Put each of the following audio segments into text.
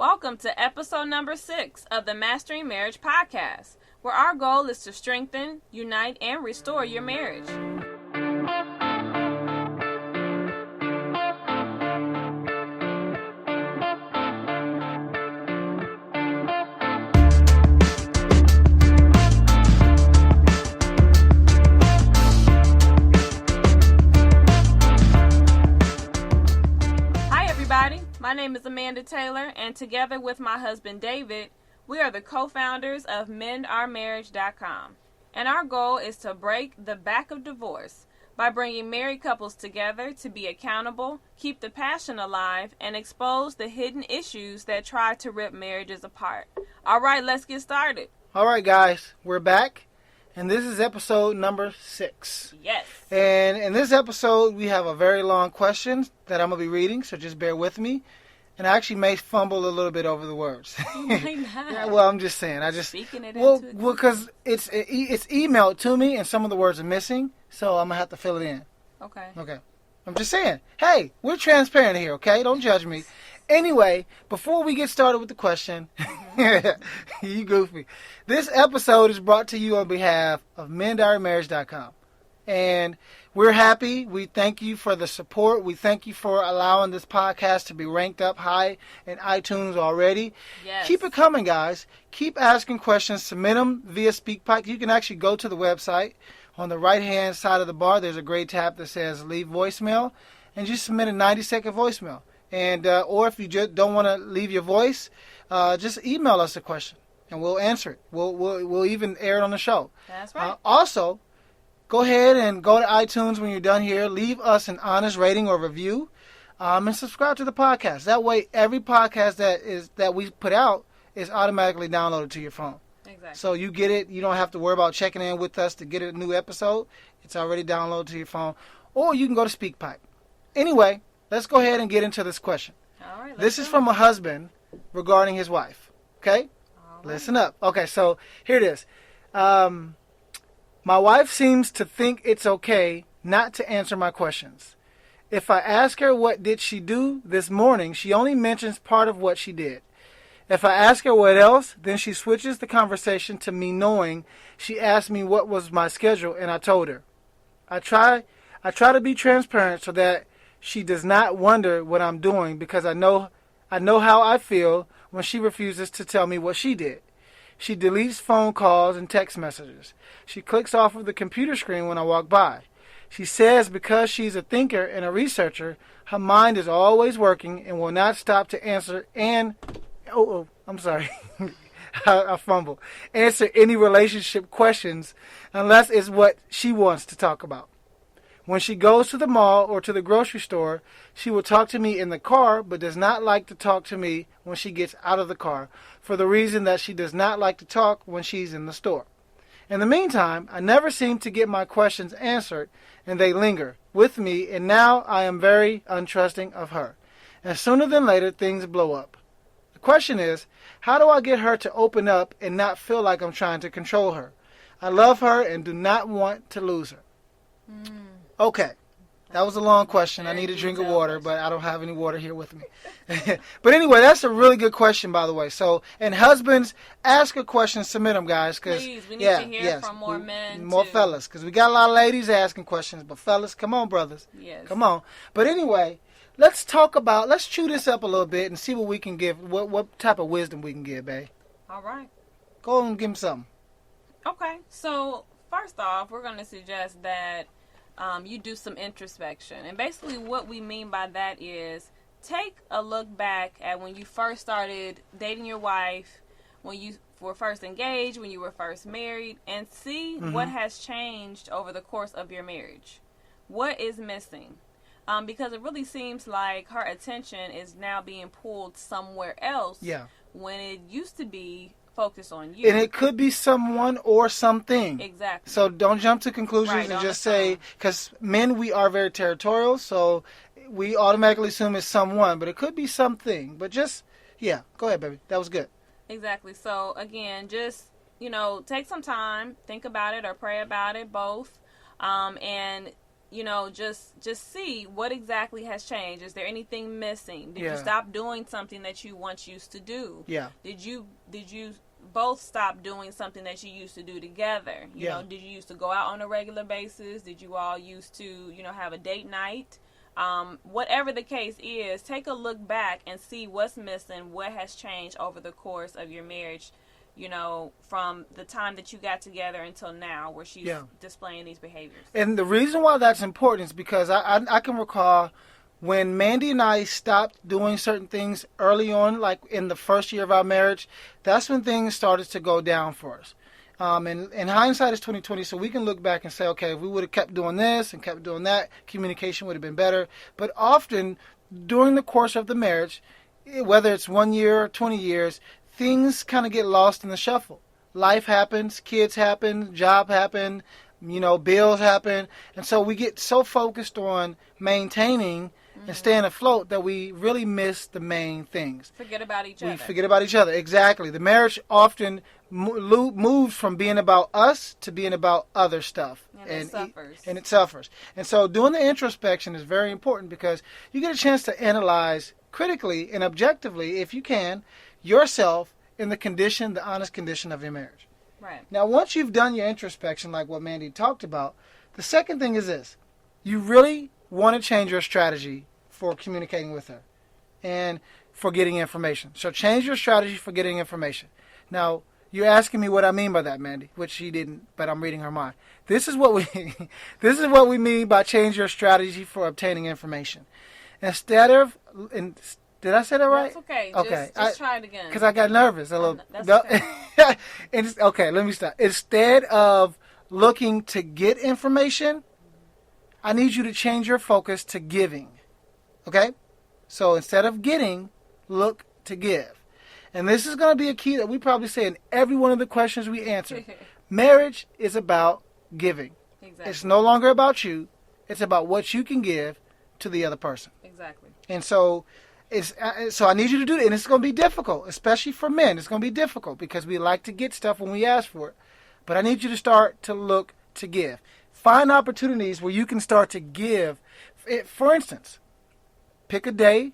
Welcome to episode number 6 of the Mastering Marriage podcast, where our goal is to strengthen, unite, and restore your marriage. My name is Amanda Taylor, and together with my husband David, we are the co-founders of MendOurMarriage.com. And our goal is to break the back of divorce by bringing married couples together to be accountable, keep the passion alive, and expose the hidden issues that try to rip marriages apart. All right, let's get started. All right, guys, we're back, and this is episode number 6. Yes. And in this episode, we have a very long question that I'm going to be reading, so just bear with me. And I actually may fumble a little bit over the words. Why not? Yeah, well, I'm just saying. Speaking it well, into it. Well, because it's emailed to me, and some of the words are missing, so I'm going to have to fill it in. Okay. I'm just saying. Hey, we're transparent here, okay? Don't judge me. Anyway, before we get started with the question, you goofy. This episode is brought to you on behalf of MendOurMarriage.com. And we're happy. We thank you for the support. We thank you for allowing this podcast to be ranked up high in iTunes already. Yes. Keep it coming, guys. Keep asking questions. Submit them via SpeakPipe. You can actually go to the website. On the right-hand side of the bar, there's a gray tab that says Leave Voicemail. And just submit a 90-second voicemail. And or if you just don't want to leave your voice, just email us a question, and we'll answer it. We'll even air it on the show. That's right. Also, go ahead and go to iTunes when you're done here. Leave us an honest rating or review, and subscribe to the podcast. That way, every podcast that we put out is automatically downloaded to your phone. Exactly. So you get it. You don't have to worry about checking in with us to get a new episode. It's already downloaded to your phone. Or you can go to SpeakPipe. Anyway, let's go ahead and get into this question. All right. This is from a husband regarding his wife. Okay? All right. Listen up. Okay, so here it is. My wife seems to think it's okay not to answer my questions. If I ask her what did she do this morning, she only mentions part of what she did. If I ask her what else, then she switches the conversation to me knowing she asked me what was my schedule, and I told her. I try to be transparent so that she does not wonder what I'm doing, because I know how I feel when she refuses to tell me what she did. She deletes phone calls and text messages. She clicks off of the computer screen when I walk by. She says because she's a thinker and a researcher, her mind is always working and will not stop to answer I'm sorry. I fumble. Answer any relationship questions unless it's what she wants to talk about. When she goes to the mall or to the grocery store, she will talk to me in the car, but does not like to talk to me when she gets out of the car, for the reason that she does not like to talk when she's in the store. In the meantime, I never seem to get my questions answered, and they linger with me, and now I am very untrusting of her. And sooner than later, things blow up. The question is, how do I get her to open up and not feel like I'm trying to control her? I love her and do not want to lose her. Okay, that was a long question. I need a drink of water, but I don't have any water here with me. But anyway, that's a really good question, by the way. So, and husbands, ask a question, submit them, guys. Please, we need to hear from more men. More fellas, because we got a lot of ladies asking questions. But fellas, come on, brothers. Yes. Come on. But anyway, let's chew this up a little bit and see what we can give, what type of wisdom we can give, babe. All right. Go on and give him something. Okay, so first off, we're going to suggest that you do some introspection. And basically what we mean by that is take a look back at when you first started dating your wife, when you were first engaged, when you were first married, and see what has changed over the course of your marriage. What is missing? Because it really seems like her attention is now being pulled somewhere else when it used to be focused on you. And it could be someone or something. Exactly. So don't jump to conclusions and just say, because men, we are very territorial, so we automatically assume it's someone, but it could be something. But just, go ahead, baby. That was good. Exactly. So, again, just, take some time, think about it or pray about it, both. And, just see what exactly has changed. Is there anything missing? Did Yeah. you stop doing something that you once used to do? Yeah. Did you both stop doing something that you used to do together? You Yeah. know, did you used to go out on a regular basis? Did you all used to, have a date night? Whatever the case is, take a look back and see what's missing, what has changed over the course of your marriage, from the time that you got together until now, where she's displaying these behaviors. And the reason why that's important is because I can recall when Mandy and I stopped doing certain things early on, like in the first year of our marriage, that's when things started to go down for us. And hindsight is 2020, so we can look back and say, okay, if we would have kept doing this and kept doing that, communication would have been better. But often, during the course of the marriage, whether it's 1 year or 20 years, things kind of get lost in the shuffle. Life happens, kids happen, job happen, bills happen. And so we get so focused on maintaining and staying afloat that we really miss the main things. Forget about each other. We forget about each other, exactly. The marriage often moves from being about us to being about other stuff. And it suffers. And so doing the introspection is very important because you get a chance to analyze critically and objectively, if you can, yourself in the honest condition of your marriage. Right. Now, once you've done your introspection, like what Mandy talked about, the second thing is this. You really want to change your strategy for communicating with her and for getting information. So change your strategy for getting information. Now, you're asking me what I mean by that, Mandy, which she didn't, but I'm reading her mind. This is what we mean by change your strategy for obtaining information. Instead of, did I say that right? That's okay. Okay. Just try it again. Because I got nervous a little. That's okay. Okay, let me stop. Instead of looking to get information, I need you to change your focus to giving. Okay? So instead of getting, look to give. And this is going to be a key that we probably say in every one of the questions we answer. Marriage is about giving. Exactly. It's no longer about you. It's about what you can give to the other person. Exactly. And so so I need you to do it. And it's going to be difficult, especially for men. It's going to be difficult because we like to get stuff when we ask for it. But I need you to start to look to give. Find opportunities where you can start to give. For instance, pick a day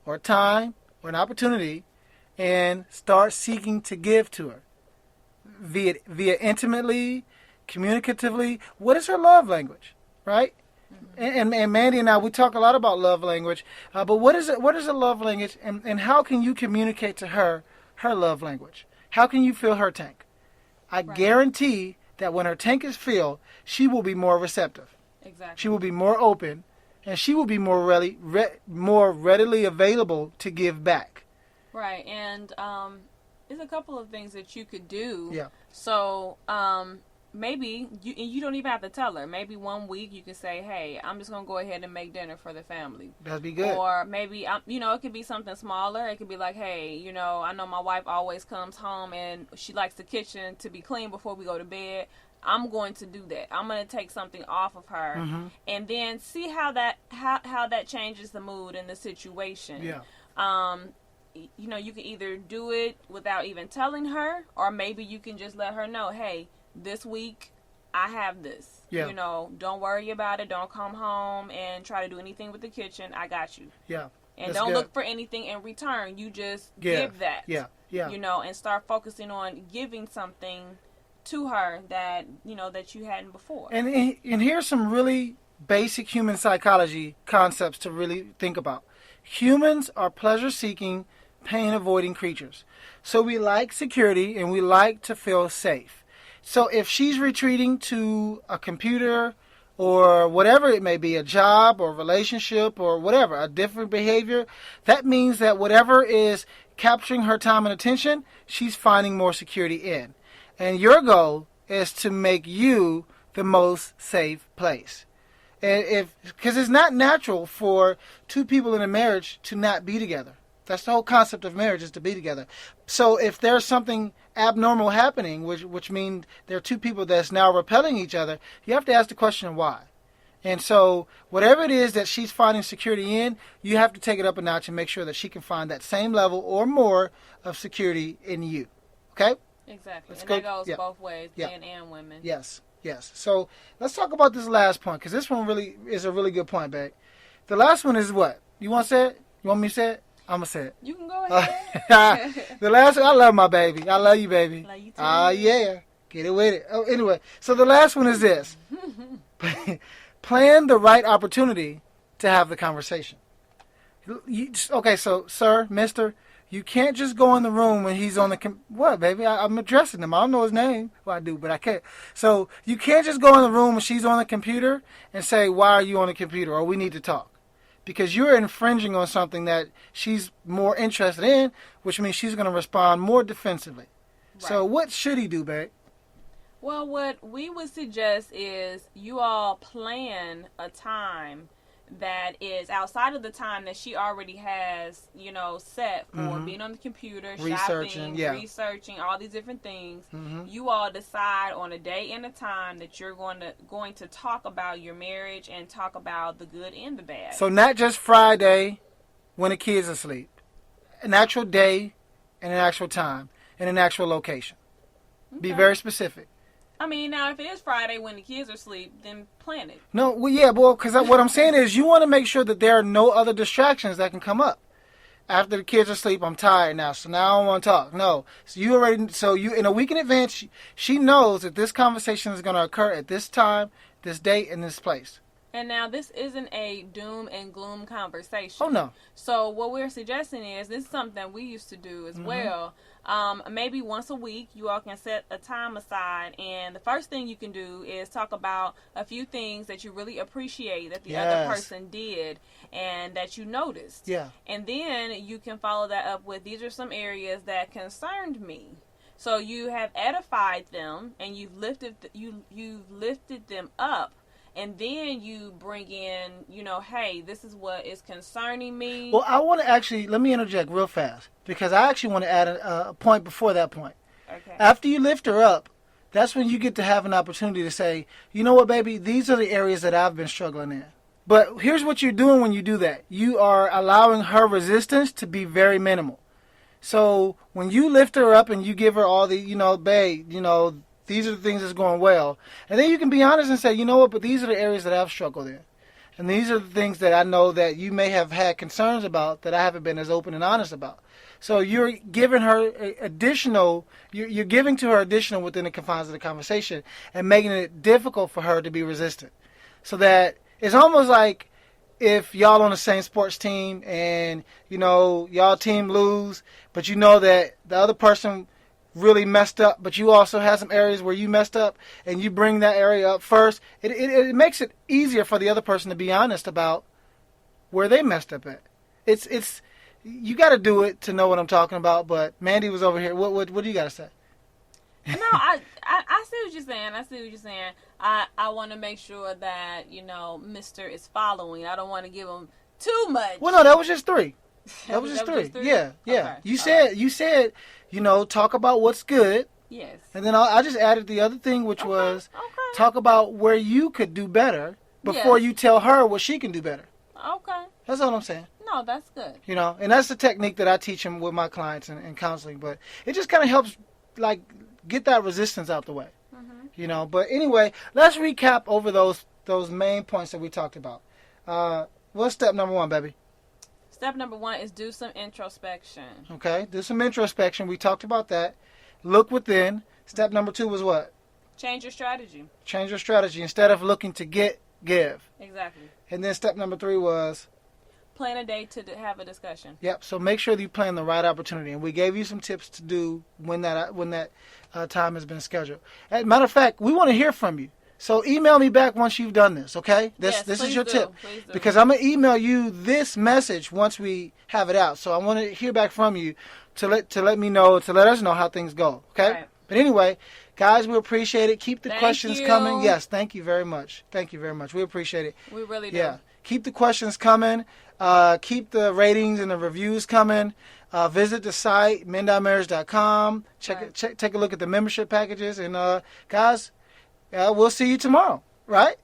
or a time or an opportunity and start seeking to give to her. Via intimately, communicatively. What is her love language, right? And Mandy and I, we talk a lot about love language. But what is it? What is a love language? And how can you communicate to her love language? How can you fill her tank? I guarantee that when her tank is filled, she will be more receptive. Exactly. She will be more open, and she will be more readily available to give back. Right, and there's a couple of things that you could do. Yeah. So maybe you don't even have to tell her. Maybe 1 week you can say, "Hey, I'm just gonna go ahead and make dinner for the family." That'd be good. Or maybe it could be something smaller. It could be like, "Hey, I know my wife always comes home and she likes the kitchen to be clean before we go to bed. I'm going to do that. I'm going to take something off of her, and then see how that changes the mood and the situation." Yeah. You can either do it without even telling her, or maybe you can just let her know, "Hey, this week I have this. Yeah. Don't worry about it. Don't come home and try to do anything with the kitchen. I got you." Yeah. And That's don't good. look for anything in return. You just give that. Yeah. Yeah. And start focusing on giving something to her that you hadn't before. And here's some really basic human psychology concepts to really think about. Humans are pleasure-seeking, pain-avoiding creatures. So we like security and we like to feel safe. So if she's retreating to a computer or whatever it may be, a job or relationship or whatever, a different behavior, that means that whatever is capturing her time and attention, she's finding more security in. And your goal is to make you the most safe place. And because it's not natural for two people in a marriage to not be together. That's the whole concept of marriage, is to be together. So if there's something abnormal happening, which means there are two people that's now repelling each other, you have to ask the question why. And so whatever it is that she's finding security in, you have to take it up a notch and make sure that she can find that same level or more of security in you. Okay? Exactly. Let's and go. that goes Yeah. both ways, Yeah. men and women. Yes. Yes. So let's talk about this last point, because this one really is a really good point, babe. The last one is what? You want to say it? You want me to say it? I'm going to say it. You can go ahead. The last one, I love my baby. I love you, baby. Love you too. Yeah. Get it with it. Oh, anyway, so the last one is this. Plan the right opportunity to have the conversation. Okay, so, sir, mister, you can't just go in the room when he's on the... What, baby? I'm addressing him. I don't know his name. Well, I do, but I can't. So you can't just go in the room when she's on the computer and say, why are you on the computer? Or we need to talk. Because you're infringing on something that she's more interested in, which means she's going to respond more defensively. Right. So what should he do, babe? Well, what we would suggest is you all plan a time that is outside of the time that she already has, set for being on the computer, shopping, researching, all these different things. Mm-hmm. You all decide on a day and a time that you're going to talk about your marriage and talk about the good and the bad. So not just Friday when the kids are asleep. An actual day and an actual time and an actual location. Okay. Be very specific. I mean, now, if it is Friday when the kids are asleep, then plan it. No, well, yeah, because what I'm saying is you want to make sure that there are no other distractions that can come up. After the kids are asleep, I'm tired now, so now I don't want to talk. No. So you in a week in advance, she knows that this conversation is going to occur at this time, this date, and this place. And now, this isn't a doom and gloom conversation. Oh, no. So what we're suggesting is, this is something that we used to do as well. Maybe once a week, you all can set a time aside. And the first thing you can do is talk about a few things that you really appreciate that the other person did and that you noticed. Yeah. And then you can follow that up with, these are some areas that concerned me. So you have edified them and you've lifted them up. And then you bring in, hey, this is what is concerning me. Well, I want to actually, let me interject real fast, because I actually want to add a point before that point. Okay. After you lift her up, that's when you get to have an opportunity to say, you know what, baby, these are the areas that I've been struggling in. But here's what you're doing when you do that. You are allowing her resistance to be very minimal. So when you lift her up and you give her all the, babe, these are the things that's going well. And then you can be honest and say, you know what, but these are the areas that I've struggled in. And these are the things that I know that you may have had concerns about that I haven't been as open and honest about. So you're giving her additional, you're giving to her additional within the confines of the conversation and making it difficult for her to be resistant. So that it's almost like if y'all on the same sports team and, y'all team lose, but you know that the other person really messed up, but you also have some areas where you messed up and you bring that area up first, it makes it easier for the other person to be honest about where they messed up at. It's you got to do it to know what I'm talking about, but Mandy was over here. What do you got to say? No, I see what you're saying. I want to make sure that, Mr. is following. I don't want to give him too much. Well, no, that was just 3. That was just 3. Yeah. Okay. You said, talk about what's good. Yes. And then I just added the other thing, which was talk about where you could do better before you tell her what she can do better. Okay. That's all I'm saying. No, that's good. And that's the technique that I teach them with my clients in counseling. But it just kind of helps, get that resistance out the way. Mm-hmm. But anyway, let's recap over those main points that we talked about. What's step number 1, baby? Step number 1 is do some introspection. Okay, do some introspection. We talked about that. Look within. Step number 2 was what? Change your strategy. Change your strategy. Instead of looking to give. Exactly. And then step number 3 was? Plan a day to have a discussion. Yep, so make sure that you plan the right opportunity. And we gave you some tips to do when that time has been scheduled. As a matter of fact, we want to hear from you. So email me back once you've done this, okay? This is your tip. Because I'm going to email you this message once we have it out. So I want to hear back from you to let me know, to let us know how things go, okay? Right. But anyway, guys, we appreciate it. Keep the questions coming. Yes, thank you very much. Thank you very much. We appreciate it. We really do. Yeah. Keep the questions coming. Keep the ratings and the reviews coming. Visit the site, mendonmarriage.com. Take a look at the membership packages. And, guys, we'll see you tomorrow, right?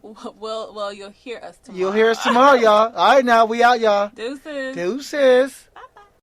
Well, you'll hear us tomorrow. You'll hear us tomorrow, y'all. All right, now we out, y'all. Deuces. Deuces.